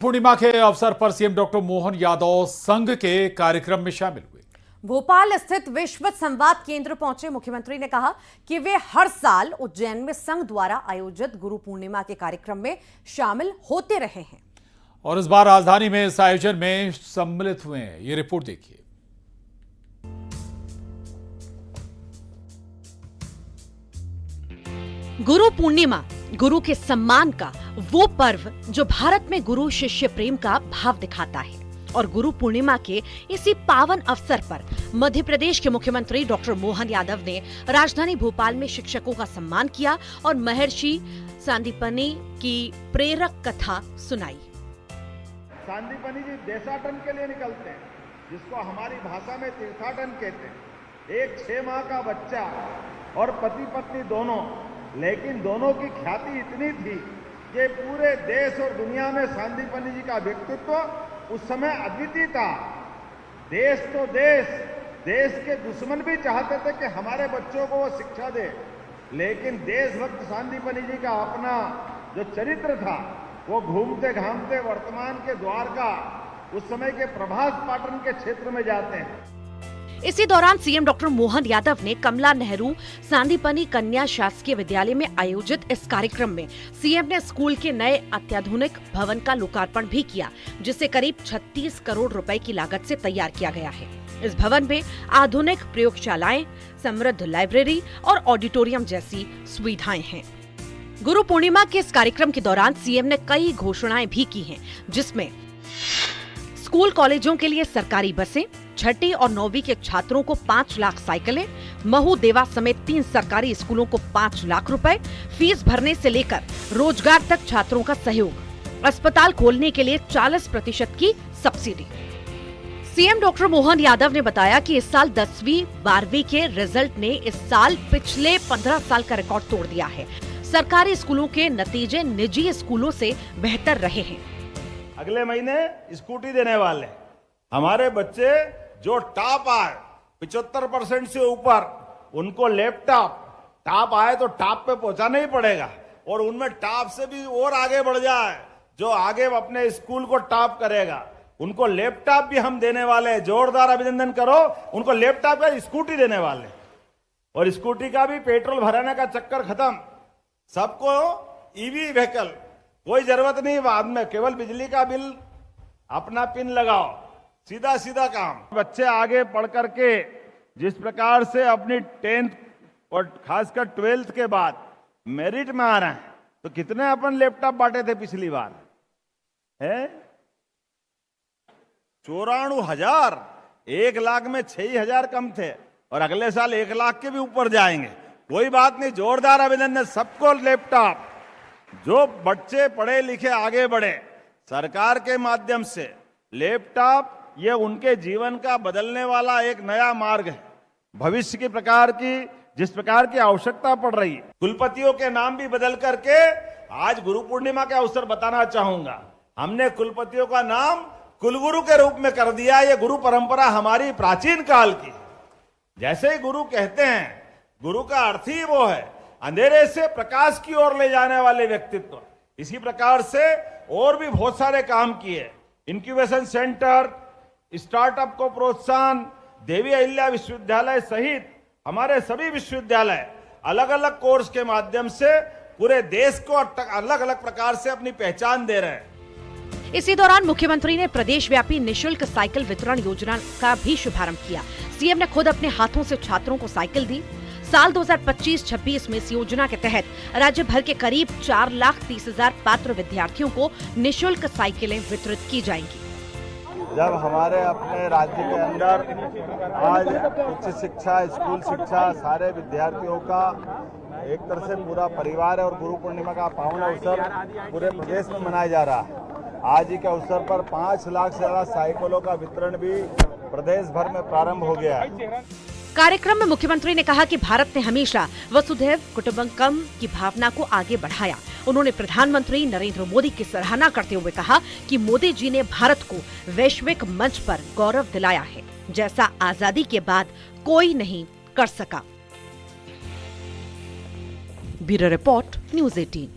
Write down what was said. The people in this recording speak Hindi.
पूर्णिमा के अवसर पर सीएम डॉक्टर मोहन यादव संघ के कार्यक्रम में शामिल हुए। भोपाल स्थित विश्व संवाद केंद्र पहुंचे मुख्यमंत्री ने कहा कि वे हर साल उज्जैन में संघ द्वारा आयोजित गुरु पूर्णिमा के कार्यक्रम में शामिल होते रहे हैं और इस बार राजधानी में इस आयोजन में सम्मिलित हुए हैं। ये रिपोर्ट देखिए। गुरु पूर्णिमा गुरु के सम्मान का वो पर्व जो भारत में गुरु शिष्य प्रेम का भाव दिखाता है और गुरु पूर्णिमा के इसी पावन अवसर पर मध्य प्रदेश के मुख्यमंत्री डॉक्टर मोहन यादव ने राजधानी भोपाल में शिक्षकों का सम्मान किया और महर्षि सांदीपनि की प्रेरक कथा सुनाई। सांदीपनि जी देशाटन के लिए निकलते हैं, जिसको हमारी भाषा में तीर्थाटन कहते हैं। एक 6 माह का बच्चा और पति पत्नी दोनों, लेकिन दोनों की ख्याति इतनी थी कि पूरे देश और दुनिया में सांदीपनि जी का व्यक्तित्व उस समय अद्वितीय था। देश तो देश के दुश्मन भी चाहते थे कि हमारे बच्चों को वो शिक्षा दे, लेकिन देशभक्त सांदीपनि जी का अपना जो चरित्र था वो घूमते घामते वर्तमान के द्वारका, उस समय के प्रभास पाटन के क्षेत्र में जाते हैं। इसी दौरान सीएम डॉक्टर मोहन यादव ने कमला नेहरू सांदीपनि कन्या शासकीय विद्यालय में आयोजित इस कार्यक्रम में सीएम ने स्कूल के नए अत्याधुनिक भवन का लोकार्पण भी किया, जिसे करीब 36 करोड़ रुपए की लागत से तैयार किया गया है। इस भवन में आधुनिक प्रयोगशालाएं, समृद्ध लाइब्रेरी और ऑडिटोरियम जैसी सुविधाएं हैं। गुरु पूर्णिमा के इस कार्यक्रम के दौरान सीएम ने कई घोषणाएं भी की हैं, जिसमें स्कूल कॉलेजों के लिए सरकारी बसें, 6ठी और 9वीं के छात्रों को 5 लाख साइकिलें, महू देवा समेत 3 सरकारी स्कूलों को 5 लाख रुपए, फीस भरने से लेकर रोजगार तक छात्रों का सहयोग, अस्पताल खोलने के लिए 40% की subsidy. CM doctor Mohan Yadav ने बताया कि इस साल 10वीं 12वीं के रिजल्ट ने इस साल पिछले 15 साल का रिकॉर्ड तोड़ दिया है। सरकारी स्कूलों के नतीजे निजी स्कूलों से बेहतर रहे हैं। अगले महीने स्कूटी देने वाले हमारे बच्चे जो टॉप आए 75% से ऊपर, उनको लैपटॉप टॉप आए तो टॉप पे पहुंचाना ही पड़ेगा, और उनमें टॉप से भी और आगे बढ़ जाए जो आगे अपने स्कूल को टॉप करेगा, उनको लैपटॉप भी हम देने वाले हैं। जोरदार अभिनंदन करो, उनको लैपटॉप या स्कूटी देने वाले। और स्कूटी का भी पेट्रोल भराने का चक्कर खत्म, सबको ईवी व्हीकल, कोई जरूरत नहीं बाद में, केवल बिजली का बिल अपना पिन लगाओ, सीधा सीधा काम। बच्चे आगे पढ़ करके जिस प्रकार से अपनी 10th और खासकर 12th के बाद मेरिट में आ रहे हैं, तो कितने अपन लैपटॉप बांटे थे पिछली बार है? 94,000। 1 लाख में 6,000 कम थे, और अगले साल 1 लाख के भी ऊपर जाएंगे। कोई बात नहीं, जोरदार अभिनंदन सबको। लैपटॉप जो बच्चे पढ़े लिखे आगे बढ़े, सरकार के माध्यम से लैपटॉप ये उनके जीवन का बदलने वाला एक नया मार्ग है। भविष्य की प्रकार की जिस प्रकार की आवश्यकता पड़ रही है, कुलपतियों के नाम भी बदल करके आज गुरु पूर्णिमा के अवसर बताना चाहूंगा, हमने कुलपतियों का नाम कुलगुरु के रूप में कर दिया। ये गुरु परंपरा हमारी प्राचीन काल की। जैसे ही गुरु कहते हैं, गुरु का अर्थ ही वो है अंधेरे से प्रकाश की ओर ले जाने वाले व्यक्तित्व। इसी प्रकार से और भी बहुत सारे काम किए, इंक्यूबेशन सेंटर, स्टार्टअप को प्रोत्साहन, देवी अहिल्या विश्वविद्यालय सहित हमारे सभी विश्वविद्यालय अलग अलग कोर्स के माध्यम से पूरे देश को अलग अलग प्रकार से अपनी पहचान दे रहे हैं। इसी दौरान मुख्यमंत्री ने प्रदेश व्यापी निःशुल्क साइकिल वितरण योजना का भी शुभारंभ किया। सीएम ने खुद अपने हाथों से छात्रों को साइकिल दी। साल 2025-26 में इस योजना के तहत राज्य भर के करीब 4,30,000 पात्र विद्यार्थियों को निःशुल्क साइकिलें वितरित की जाएंगी। जब हमारे अपने राज्य के अंदर आज उच्च शिक्षा, स्कूल शिक्षा, सारे विद्यार्थियों का एक तरह से पूरा परिवार है और गुरु पूर्णिमा का पावन अवसर पूरे प्रदेश में मनाया जा रहा है। आज ही के अवसर पर 5 लाख से ज्यादा साइकिलों का वितरण भी प्रदेश भर में प्रारंभ हो गया है। कार्यक्रम में मुख्यमंत्री ने कहा कि भारत ने हमेशा वसुधैव कुटुंबकम की भावना को आगे बढ़ाया। उन्होंने प्रधानमंत्री नरेंद्र मोदी की सराहना करते हुए कहा कि मोदी जी ने भारत को वैश्विक मंच पर गौरव दिलाया है, जैसा आजादी के बाद कोई नहीं कर सका। Bureau report, news 18।